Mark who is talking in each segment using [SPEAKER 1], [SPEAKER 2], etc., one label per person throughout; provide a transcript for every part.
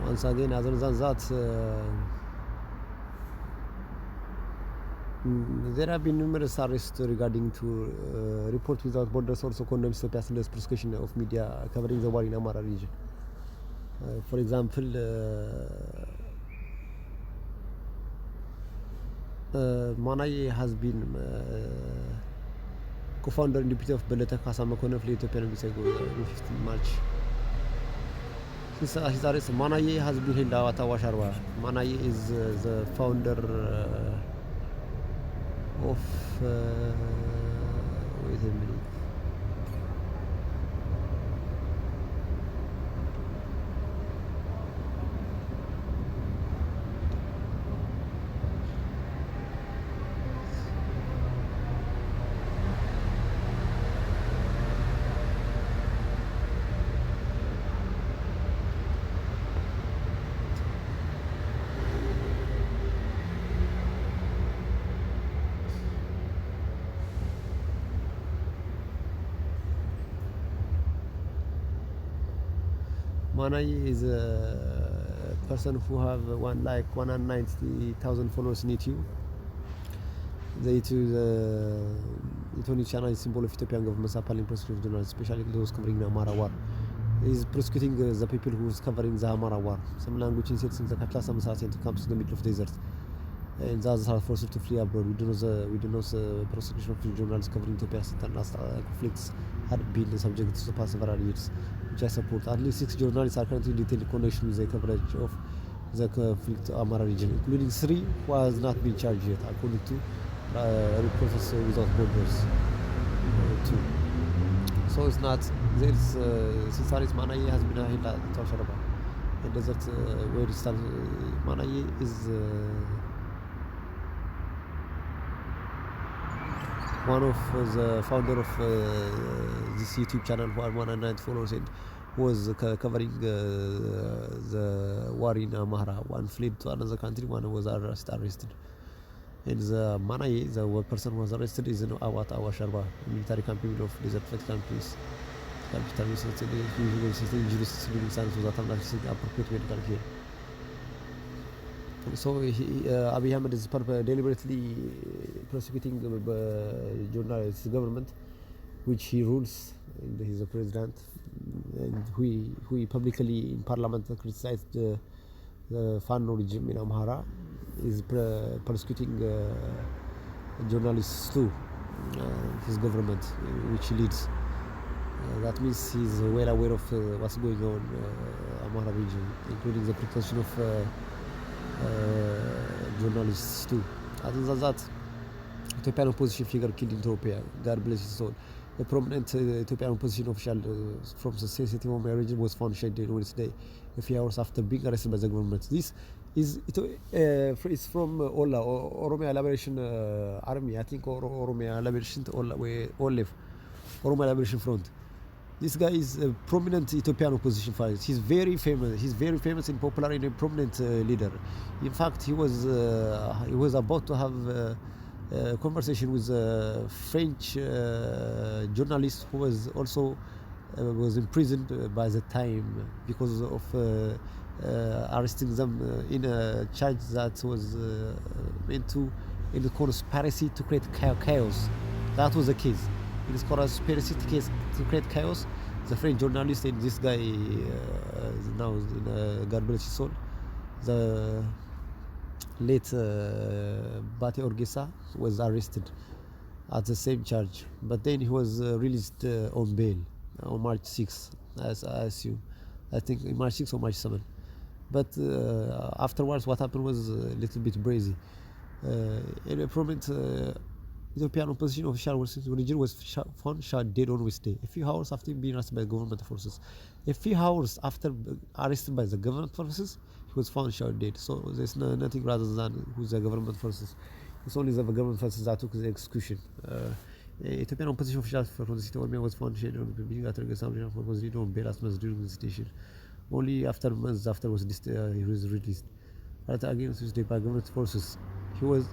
[SPEAKER 1] Once again, other than that, there have been numerous arrests regarding to Report Without Borders also condemns Ethiopia's persecution of media covering the war in Amara region. For example, Manaye has been co-founder and deputy of Beleta Kasamakono of Ethiopian on 15 March. His arrest, Manaye has been held at Awasharwa. Manaye is the founder of wait a minute. Manaye is a person who have 190,000 followers in YouTube. The YouTube channel is symbol of Ethiopian government supplying prosecution journalists, especially those covering the Amara war. He is prosecuting the people who is covering the Amara war. Some language in the capital, some to come to the middle of the desert. And others are forced to flee abroad. We don't know the prosecution of journalists covering Ethiopia's international conflicts had been subject to the past several years, which I support. At least 6 journalists are currently detained in connection with the coverage of the conflict Amara region, including 3 who has not been charged yet, according to Reporters Without Borders. So it's not there's since Manaye has been held at Tawsharaba. And desert where it stands, Manaye is one of the founder of this YouTube channel who had 109 followers and was covering the war in Amhara. One fled to another country, one was arrested. And the Manaye, the person who was arrested, is in Awasharba, military camp of desert camps. Capital injuries that are appropriate medical care. So Abiy Ahmed is deliberately prosecuting journalists, government, which he rules, and he's a president, and who publicly in parliament criticized the Fano regime in Amhara, is persecuting journalists too, his government, which he leads. That means he's well aware of what's going on in Amhara region, including the protection of journalists too. Other than that, Ethiopian opposition figure killed in Ethiopia, God bless his soul. A prominent Ethiopian opposition official from the sensitive Oromia region was found dead on Wednesday, a few hours after being arrested by the government. This is it's from Oromia Liberation Army, I think, or Oromia Liberation Oromia Liberation Front. This guy is a prominent Ethiopian opposition fighter. He's very famous. He's very famous and popular and a prominent leader. In fact, he was about to have a conversation with a French journalist who was also was imprisoned by the time because of arresting them in a charge that was meant to in a conspiracy to create chaos. That was the case. In this conspiracy case to create chaos, the French journalist and this guy now in God bless his soul, the late Bate Orgesa was arrested at the same charge, but then he was released on bail on March 6th, as I assume. I think March 6th or March 7th. But afterwards, what happened was a little bit brazy. In a prominent Ethiopian opposition official was found shot dead on Wednesday, a few hours after being arrested by government forces. A few hours after arrested by the government forces, he was found shot dead. So there's nothing rather than who's the government forces. It's only the government forces that took the execution. Ethiopian opposition official from the city of Oromia was found dead on being at Regasam was read on bail as much during the station. Only after months after he was released. Right again Tuesday by government forces. He was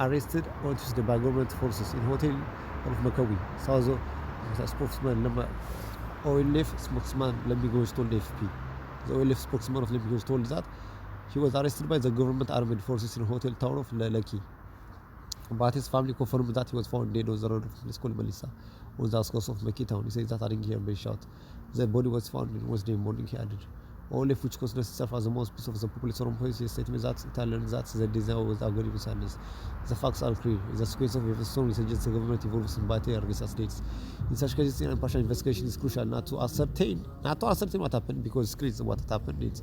[SPEAKER 1] arrested on Tuesday by government forces in hotel of Makawi. Sazo spokesman OLF spokesman let me go told AFP. The OLF spokesman of Libya was told that he was arrested by the government armed forces in a hotel town of Lekki. But his family confirmed that he was found dead on the road of place called Melissa, on the outskirts of Lekki town. He says that I didn't hear been shot. The body was found on Wednesday morning, he added. OLF, which considers itself as the mouthpiece of the populist Oromo police, statement that it learned that the desire was agony with sadness. The facts are clear. The sequence of events strongly suggests the government involves in Bate Argisa states. In such cases, an impartial investigation is crucial not to ascertain what happened, because it's clear what happened, it's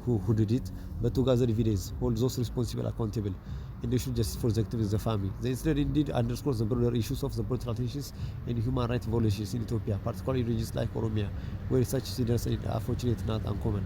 [SPEAKER 1] who did it, but to gather evidence, hold those responsible accountable, and issue justice for the victims and the family. The incident indeed underscores the broader issues of the brutal tensions and human rights violations in Ethiopia, particularly in regions like Oromia, where such incidents are unfortunately not uncommon.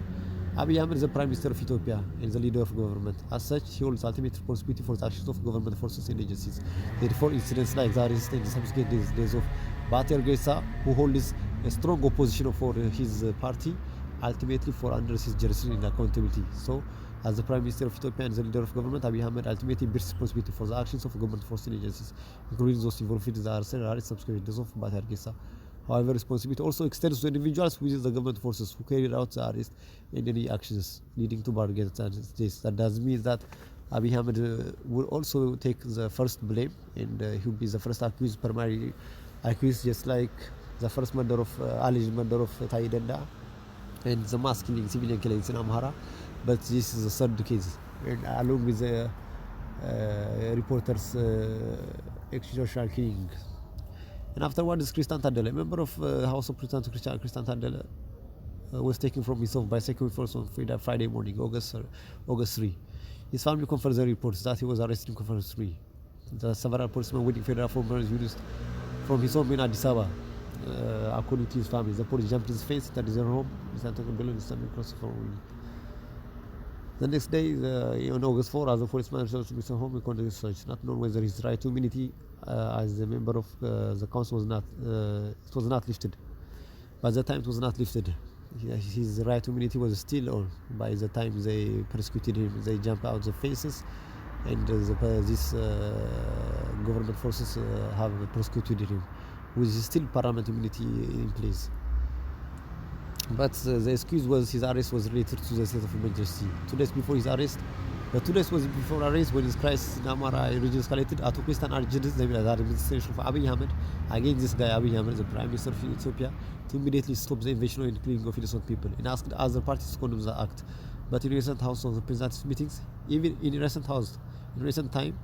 [SPEAKER 1] Abiy Ahmed is the Prime Minister of Ethiopia and the leader of government. As such, he holds ultimate responsibility for the actions of government forces and agencies. Therefore, incidents like the arrest and the subsequent days of Bate Argesa, who holds a strong opposition for his party, ultimately fall under his jurisdiction and accountability. So, as the Prime Minister of Ethiopia and the leader of government, Abiy Ahmed ultimately bears responsibility for the actions of government forces and agencies, including those involved in the arrest subsequent days of Bate Argesa. However, responsibility also extends to individuals within the government forces who carried out the arrest and any actions leading to bargains. That does mean that Abiy Ahmed will also take the first blame, and he will be the first accused, primary accused, just like the first murder of alleged murder of Tai Denda and the mass killing, civilian killings in Amhara. But this is the third case, and along with the reporters' extrajudicial killing. And afterwards, Christian Tadele, a member of the House of Representatives, Christian Tadele, was taken from his home by security force on Friday morning, August 3. His family confirmed the reports that he was arrested on August 3. The several policemen waiting federal formers used from his home in Addis Ababa. According to his family, the police jumped his face, entered his home, the next day, on August 4, as the policeman returned to his home, he conducted a search. Not known whether his right to immunity as a member of the council was not lifted. By the time it was not lifted, his right to immunity was still on. By the time they persecuted him, they jumped out the faces, and these government forces have persecuted him, with still parliament immunity in place. But the excuse was his arrest was related to the state of emergency. 2 days before his arrest, 2 days was before arrest, when his crisis in Amara region escalated, Ato Christian urged the administration of Abiy Ahmed, again this guy Abiy Ahmed, the Prime Minister of Ethiopia, to immediately stop the invasion and killing of innocent people, and asked other parties to condemn the act. But in recent House of Representatives meetings, even in recent time,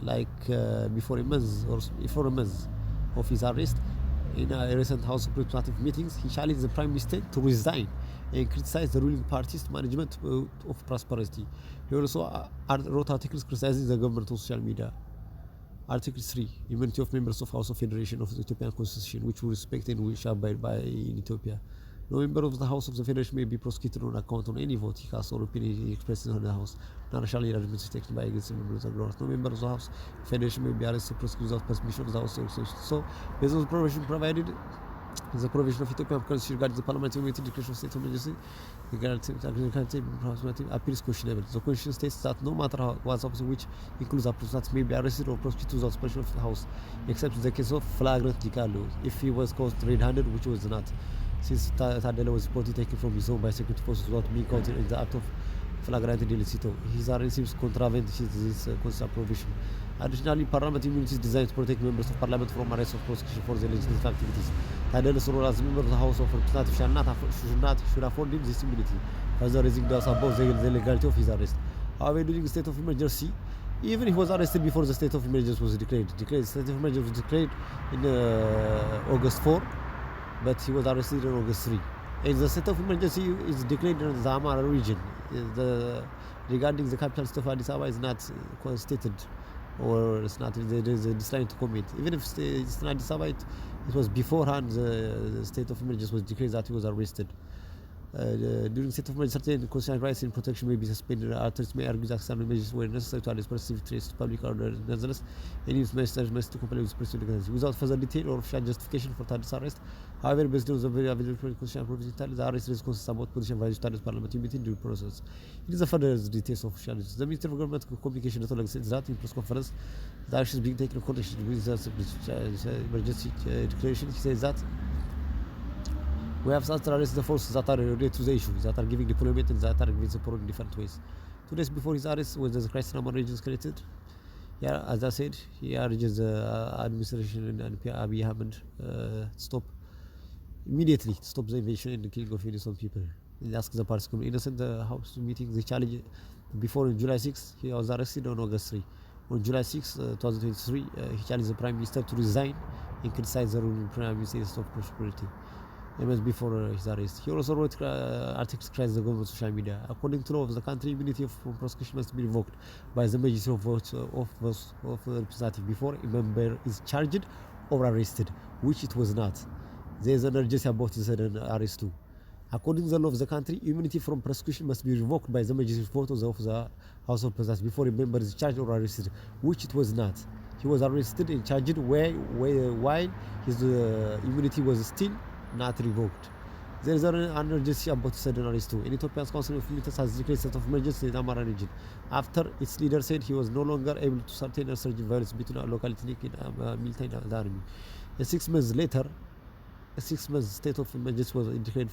[SPEAKER 1] like before a month of his arrest, in a recent House of Representatives meetings, he challenged the Prime Minister to resign and criticized the ruling party's management of prosperity. He also wrote articles criticizing the government on social media. Article 3, immunity of members of House of Federation of the Ethiopian Constitution, which we respect and we shall abide by in Ethiopia. No member of the House of the Federation may be prosecuted on account of any vote he casts or opinion he expresses in the House. None shall be taken by against members of the House. No member of the House of Federation may be arrested or prosecuted without permission of the House of Federation. So, based on the provision provided, the provision of Ethiopian Constitution regarding the parliamentary immunity declaration of state of emergency appears questionable. The Constitution states that no matter what substance, which includes representatives, may be arrested or prosecuted without permission of the House, except in the case of flagrant decalo, if he was caught red-handed, which was not. Since Tadele was reportedly taken from his home by security forces without being caught in the act of flagrant illicito, his arrest seems contravened this constitutional provision. Additionally, parliament immunity is designed to protect members of parliament from arrest or prosecution for their legislative activities. Tadele's role as a member of the House of Representatives should afford him this immunity, further raising doubts about the legality of his arrest. However, during the state of emergency, even he was arrested before the state of emergency was declared. The state of emergency was declared in August 4, but he was arrested on August 3. And the state of emergency is declared in the Amara region. Regarding the capital state of Addis Ababa is not stated, or it's not, there is a decline to comment. Even if it's in Addis Ababa, it was beforehand the state of emergency was declared that he was arrested. During state of emergency, certain constitutional rights and protection may be suspended. Authorities may argue that some measures were necessary to address specific threats to public order. Nonetheless, any measures must comply with specific regulations. Without further detail or official justification for Tadele's arrest, however, based on the very available constitutional provisions, the arrest is consistent about position violating Tadele's parliamentary immunity due process. It is a further details of official news. The Minister of Government Communication network said that in press conference, the actions being taken in connection with the emergency declaration. He says that We have started arrest the forces that are related to the issue, that are giving deployment and that are giving support in different ways. 2 days before his arrest, when the crisis in Amman region escalated, yeah, as I said, he urges the administration and Abiy Ahmed immediately stop the invasion and the killing of innocent people. He asked the parties to innocent the house meeting. The challenge before on July 6, he was arrested on August 3. On July 6, 2023, he challenged the Prime Minister to resign and criticized the ruling Prime Minister of prosperity. A month before his arrest, he also wrote articles criticizing the government social media. According to law of the country, immunity from prosecution must be revoked by the majority of votes of representative before a member is charged or arrested, which it was not. There is an urgency about the sudden arrest too. According to the law of the country, immunity from prosecution must be revoked by the majority vote of the House of Representatives before a member is charged or arrested, which it was not. He was arrested and charged while his immunity was still not revoked. There is an urgency about sudden arrest too. In Ethiopia's Council of Ministers has declared state of emergency in the Amara region after its leader said he was no longer able to sustain a surge in violence between a local ethnic and military and the army. And 6 months later, a 6 months state of emergency was declared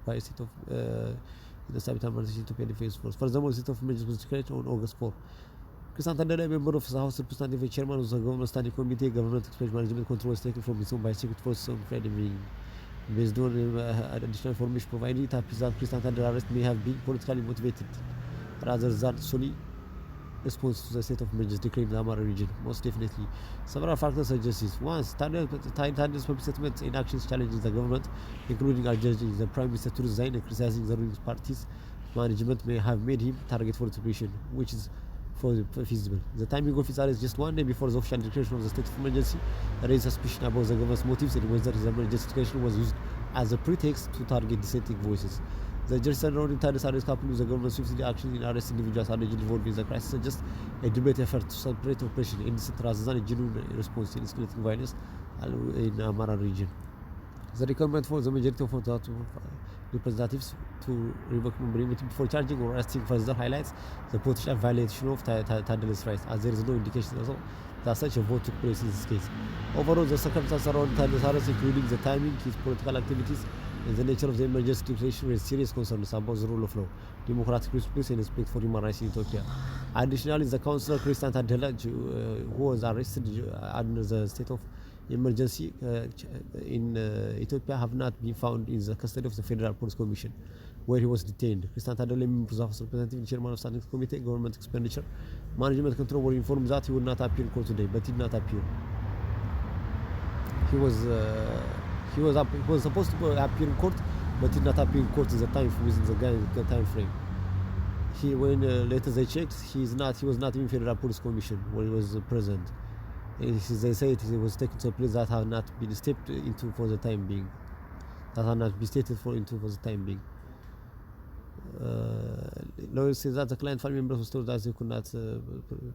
[SPEAKER 1] by a state of the Stability and Ethiopian Defense Force. Furthermore, the state of emergency was declared on August 4. Christian Tandela, member of the House Representative and chairman of the Government Standing Committee, Government Expense Management Control was taken from his own by secret forces on Friday evening. Based on additional information provided, it appears that Christian Tandela's arrest may have been politically motivated rather than solely response to the state of emergency declared in the Amara region. Most definitely. Several factors suggest this. Once, Tandela's public statements and actions challenging the government, including urging the Prime Minister to resign and criticizing the ruling party's management, may have made him target for retribution, which is feasible. The timing of his arrest just 1 day before the official declaration of the state of emergency raised suspicion about the government's motives and whether the emergency declaration was used as a pretext to target dissenting voices. The justice surrounding Tandela's arrest, coupled with the government's swift action in arresting individuals allegedly involved in the crisis, suggests a deliberate effort to separate operation innocent rather than a genuine response to escalating violence in the Amara region. The requirement for the majority of representatives to revoke immunity before charging or arresting further highlights the potential violation of Tandela's rights, as there is no indication that such a vote took place in this case. Overall, the circumstances around Tandela's arrest, including the timing, his political activities, and the nature of the emergency declaration, raise serious concerns about the rule of law, democratic principles, and respect for human rights in Ethiopia. Additionally, the councillor Christian Tandela, who was arrested under the state of emergency in Ethiopia, have not been found in the custody of the Federal Police Commission, where he was detained. Christian Tandela, member of the House Representative and chairman of Standing Committee, Government Expenditure Management Control, were informed that he would not appear in court today, but did not appear. He was supposed to appear in court, but did not appear in court in the time within the time frame. When later they checked, he was not in Federal Police Commission where he was present. They said he was taken to a place that had not been stepped into for the time being. That had not been stated for the time being. Lawyers say that the client family members was told that they could not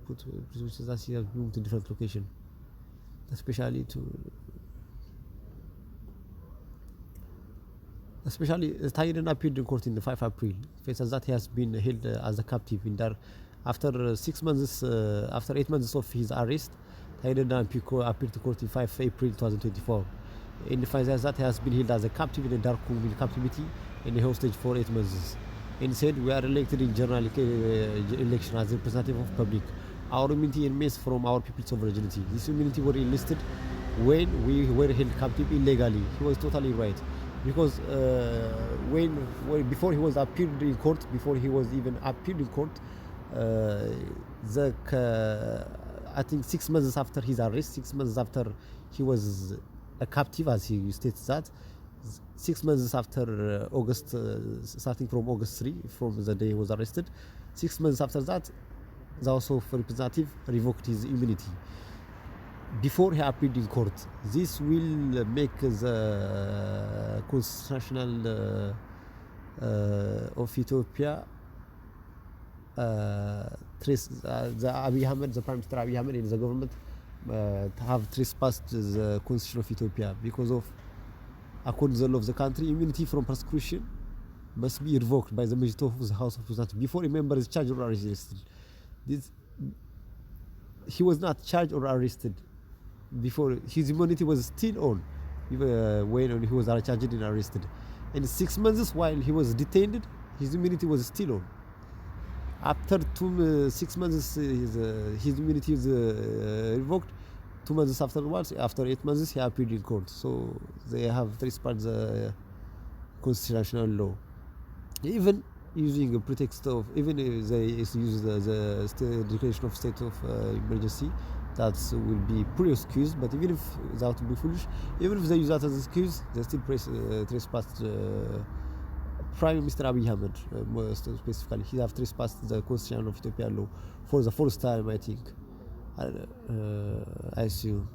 [SPEAKER 1] put presumptions that he has moved to a different location, especially Tayden appeared in court in the 5 April. Faces that he has been held as a captive in Dar after 8 months of his arrest. Tayden appeared to court in 5 April 2024. In the faces that he has been held as a captive in a dark room in captivity and a hostage for 8 months. And said, we are elected in general election as representative of public. Our immunity emanates from our people's sovereignty. This immunity were enlisted when we were held captive illegally. He was totally right. Because before he was appeared in court, I think 6 months after his arrest, 6 months after he was a captive, as he states that, 6 months after August, starting from August 3, from the day he was arrested, 6 months after that, the House of Representatives revoked his immunity before he appeared in court. This will make the constitutional of Ethiopia the Abiy Ahmed, the Prime Minister Abiy Ahmed and the government have trespassed the constitution of Ethiopia because of, according to the law of the country, immunity from prosecution must be revoked by the majority of the House of Representatives before a member is charged or arrested. He was not charged or arrested before. His immunity was still on when he was charged and arrested. In 6 months while he was detained, his immunity was still on. After 6 months, his immunity was revoked. 2 months afterwards, after 8 months, he appeared in court. So they have trespassed the constitutional law. Even using a pretext of, even if they use the declaration of state of emergency, that will be pretty excuse. But even if that would be foolish, even if they use that as an excuse, they still trespassed Prime Minister Abiy Ahmed, most specifically. He have trespassed the constitution of Ethiopia law for the first time, I think. I assume.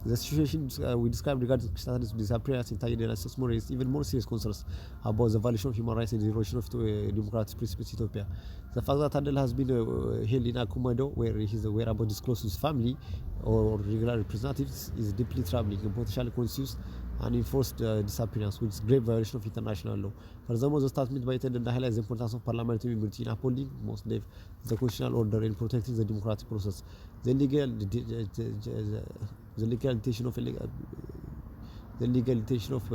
[SPEAKER 1] The situation we described regarding Christianity's disappearance in Thailand has raised even more serious concerns about the violation of human rights and the erosion of democratic principles in Ethiopia. The fact that Tandela has been held in Akumedo, where his whereabouts disclosed to his family or regular representatives, is deeply troubling and potentially constitutes an enforced disappearance, which is grave violation of international law. Furthermore, the statement by Tandela highlights the importance of parliamentary immunity in upholding the constitutional order and protecting the democratic process. The legalization of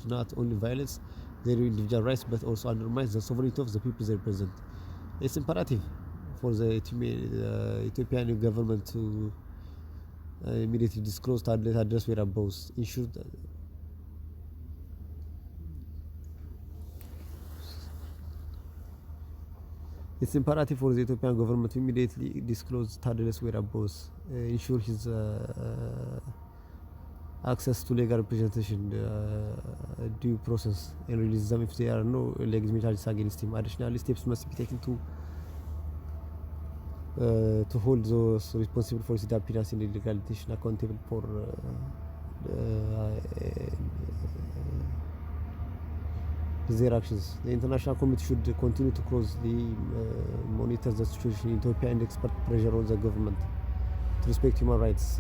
[SPEAKER 1] not only violates their individual rights but also undermines the sovereignty of the people they represent. It's imperative for the Ethiopian government to immediately disclose target address whereabouts, ensure that it's imperative for the Ethiopian government to immediately disclose Tadele's whereabouts, ensure his access to legal representation, due process, and release them if there are no legitimate charges against him. Additionally, steps must be taken to hold those responsible for his disappearance and illegal detention accountable for their actions. The international community should continue to closely monitor the situation in Ethiopia and expert pressure on the government to respect human rights,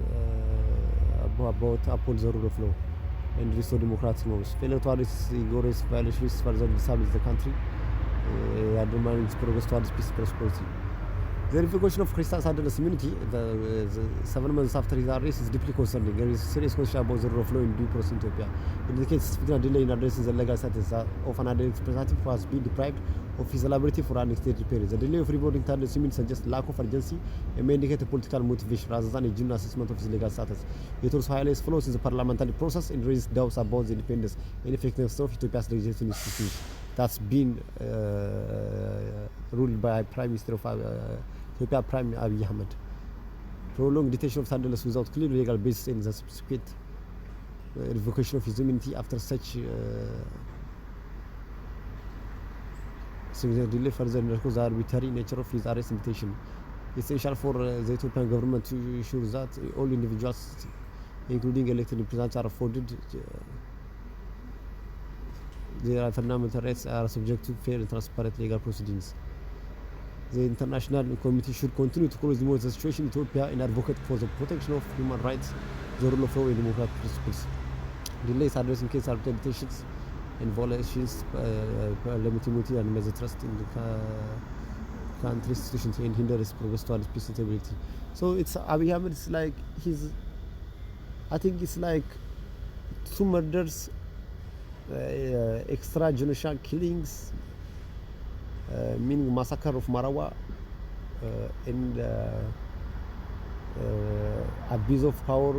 [SPEAKER 1] about uphold the rule of law and restore democratic norms. Failure to address rigorous violations further destabilize the country, undermining its progress towards peace and prosperity. The revocation of Christian Tadele's immunity, the 7 months after his arrest, is deeply concerning. There is serious question about the rule of law in due process in Ethiopia. It indicates significant delay in addressing the legal status of an adult representative who has been deprived of his liability for an extended period. The delay of revoking Tadele's immunity suggests lack of urgency and may indicate a political motivation rather than a genuine assessment of his legal status. It also highlights flaws in the parliamentary process and raises doubts about the independence and effectiveness of Ethiopia's legislative institutions. That's been ruled by Prime Minister of Ethiopia, Prime Abiy Ahmed. Prolonged detention of Tadele without clear legal basis and the subsequent revocation of his immunity after such significant delay further underscores the arbitrary nature of his arrest and detention. It's essential for the Ethiopian government to ensure that all individuals, including elected representatives, are afforded their fundamental rights are subject to fair and transparent legal proceedings. The international community should continue to closely monitor the situation in Ethiopia and advocate for the protection of human rights, the rule of law, and democratic principles. Delays addressing case arbitrary detentions and violations parliamentary immunity undermines the trust in the country's institutions and hinders progress towards peace and stability. So it's Abiy Ahmed. It's like I think it's like 2 murders, extrajudicial killings, meaning massacre of Marawa, and abuse of power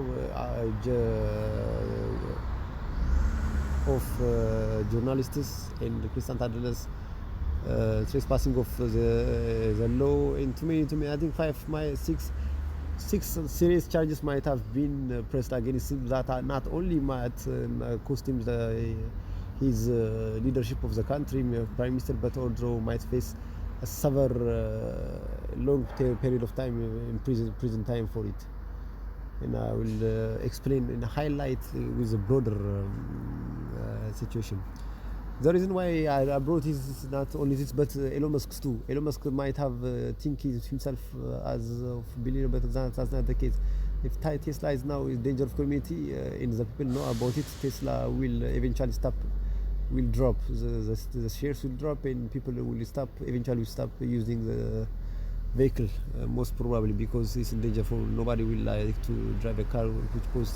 [SPEAKER 1] of journalists and Christian Tadele's trespassing of the law. And to me, I think 6 serious charges might have been pressed against him that are not only might cost him his leadership of the country, prime minister, but also might face a severe long period of time in prison time for it. And I will explain and highlight with a broader situation. The reason why I brought is not only this, but Elon Musk too. Elon Musk might have think himself as a billionaire, but that's not the case. If Tesla is now in danger of community and the people know about it, Tesla will eventually will drop. The shares will drop and people will eventually stop using the vehicle, most probably because it's in danger for nobody will like to drive a car which poses